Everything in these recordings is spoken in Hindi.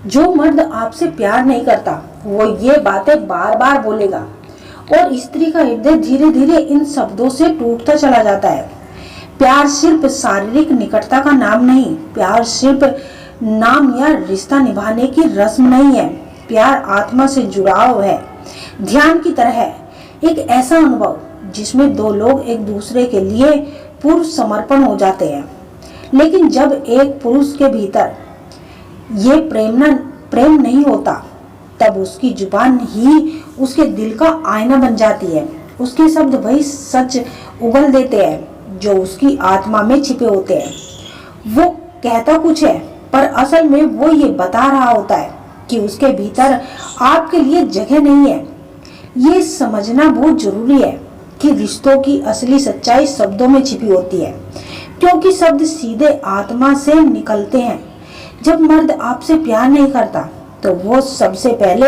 जो मर्द आपसे प्यार नहीं करता वो ये बातें बार बार बोलेगा और स्त्री का हृदय धीरे धीरे इन शब्दों से टूटता चला जाता है। प्यार सिर्फ शारीरिक निकटता का नाम नहीं, प्यार सिर्फ नाम या रिश्ता निभाने की रस्म नहीं है। प्यार आत्मा से जुड़ाव है, ध्यान की तरह है, एक ऐसा अनुभव जिसमें दो लोग एक दूसरे के लिए पूर्ण समर्पण हो जाते हैं। लेकिन जब एक पुरुष के भीतर ये प्रेम नहीं होता, तब उसकी जुबान ही उसके दिल का आईना बन जाती है। उसके शब्द वही सच उगल देते हैं जो उसकी आत्मा में छिपे होते हैं। वो कहता कुछ है पर असल में वो ये बता रहा होता है कि उसके भीतर आपके लिए जगह नहीं है। ये समझना बहुत जरूरी है कि रिश्तों की असली सच्चाई शब्दों में छिपी होती है, क्योंकि शब्द सीधे आत्मा से निकलते हैं। जब मर्द आपसे प्यार नहीं करता तो वो सबसे पहले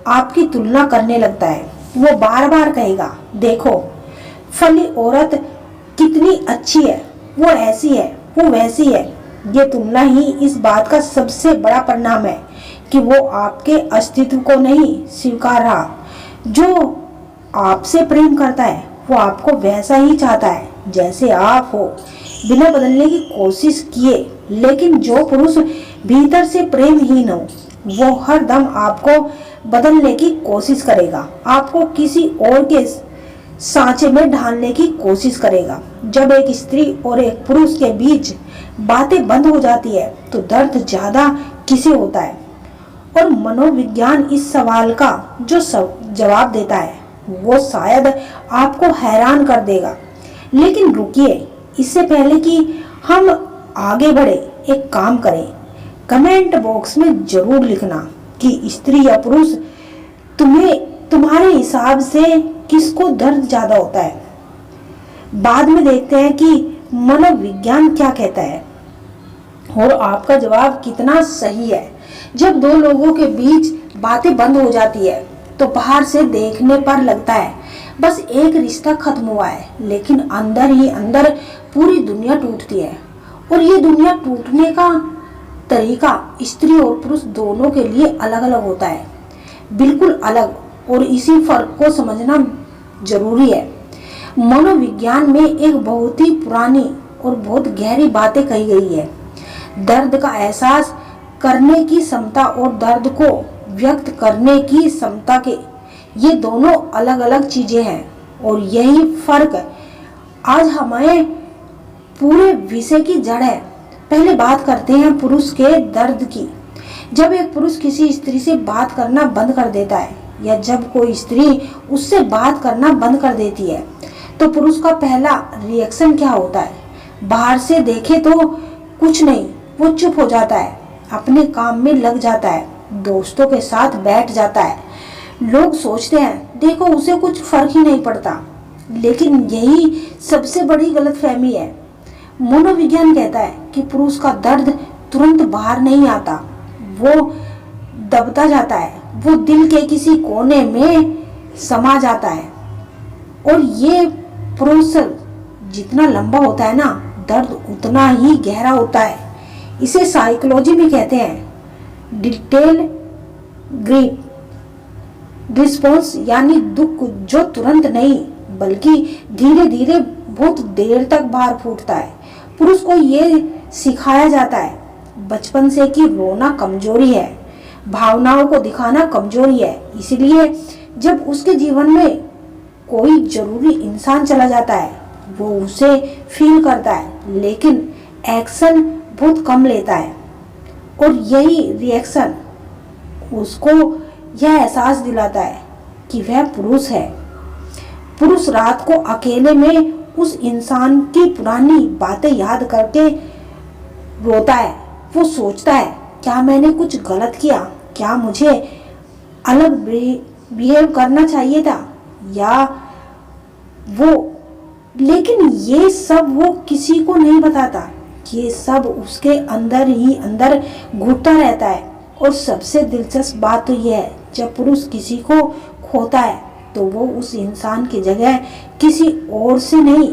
आपकी तुलना करने लगता है। वो बार बार कहेगा, देखो फली औरत कितनी अच्छी है, वो ऐसी है, वो वैसी है। ये तुलना ही इस बात का सबसे बड़ा परिणाम है कि वो आपके अस्तित्व को नहीं स्वीकार रहा। जो आपसे प्रेम करता है वो आपको वैसा ही चाहता है जैसे आप हो, बिना बदलने की कोशिश किए। लेकिन जो पुरुष भीतर से प्रेमहीन हो वो हर दम आपको बदलने की कोशिश करेगा, आपको किसी और के सांचे में ढालने की कोशिश करेगा। जब एक स्त्री और एक पुरुष के बीच बातें बंद हो जाती है तो दर्द ज्यादा किसे होता है। और मनोविज्ञान इस सवाल का जो जवाब देता है वो शायद आपको हैरान कर देगा। लेकिन रुकिए, इससे पहले कि हम आगे बढ़े एक काम करें। कमेंट बॉक्स में जरूर लिखना कि स्त्री या पुरुष तुम्हारे हिसाब से किसको दर्द ज्यादा होता है। बाद में देखते हैं कि मनोविज्ञान क्या कहता है और आपका जवाब कितना सही है। जब दो लोगों के बीच बातें बंद हो जाती है तो बाहर से देखने पर लगता है बस एक रिश्ता खत्म हुआ है, लेकिन अंदर ही अंदर पूरी दुनिया टूटती है। और ये दुनिया टूटने का तरीका स्त्री और पुरुष दोनों के लिए अलग अलग होता है, बिल्कुल अलग। और इसी फर्क को समझना जरूरी है। मनोविज्ञान में एक बहुत ही पुरानी और बहुत गहरी बातें कही गई है। दर्द का एहसास करने की क्षमता और दर्द को व्यक्त करने की क्षमता के ये दोनों अलग अलग चीजें हैं। और यही फर्क आज हमारे पूरे विषय की जड़ है। पहले बात करते हैं पुरुष के दर्द की। जब एक पुरुष किसी स्त्री से बात करना बंद कर देता है या जब कोई स्त्री उससे बात करना बंद कर देती है तो पुरुष का पहला रिएक्शन क्या होता है? बाहर से देखे तो कुछ नहीं, वो चुप हो जाता है, अपने काम में लग जाता है, दोस्तों के साथ बैठ जाता है। लोग सोचते हैं देखो उसे कुछ फर्क ही नहीं पड़ता, लेकिन यही सबसे बड़ी गलतफहमी है। मनोविज्ञान कहता है कि पुरुष का दर्द तुरंत बाहर नहीं आता, वो दबता जाता है, वो दिल के किसी कोने में समा जाता है। और ये प्रोसेस जितना लंबा होता है ना, दर्द उतना ही गहरा होता है। इसे साइकोलॉजी में कहते हैं डिटेल ग्रीफ रिस्पॉन्स, यानी दुख जो तुरंत नहीं बल्कि धीरे धीरे बहुत देर तक बाहर फूटता है। पुरुष को ये सिखाया जाता है बचपन से कि रोना कमजोरी है, भावनाओं को दिखाना कमजोरी है। इसलिए जब उसके जीवन में कोई जरूरी इंसान चला जाता है वो उसे फील करता है, लेकिन एक्शन बहुत कम लेता है। और यही रिएक्शन उसको यह एहसास दिलाता है कि वह पुरुष है। पुरुष रात को अकेले में उस इंसान की पुरानी बातें याद करके रोता है। वो सोचता है क्या मैंने कुछ गलत किया, क्या मुझे अलग बिहेव करना चाहिए था या वो। लेकिन ये सब वो किसी को नहीं बताता, ये सब उसके अंदर ही अंदर घुटता रहता है। और सबसे दिलचस्प बात तो यह है जब पुरुष किसी को खोता है तो वो उस इंसान की जगह किसी और से नहीं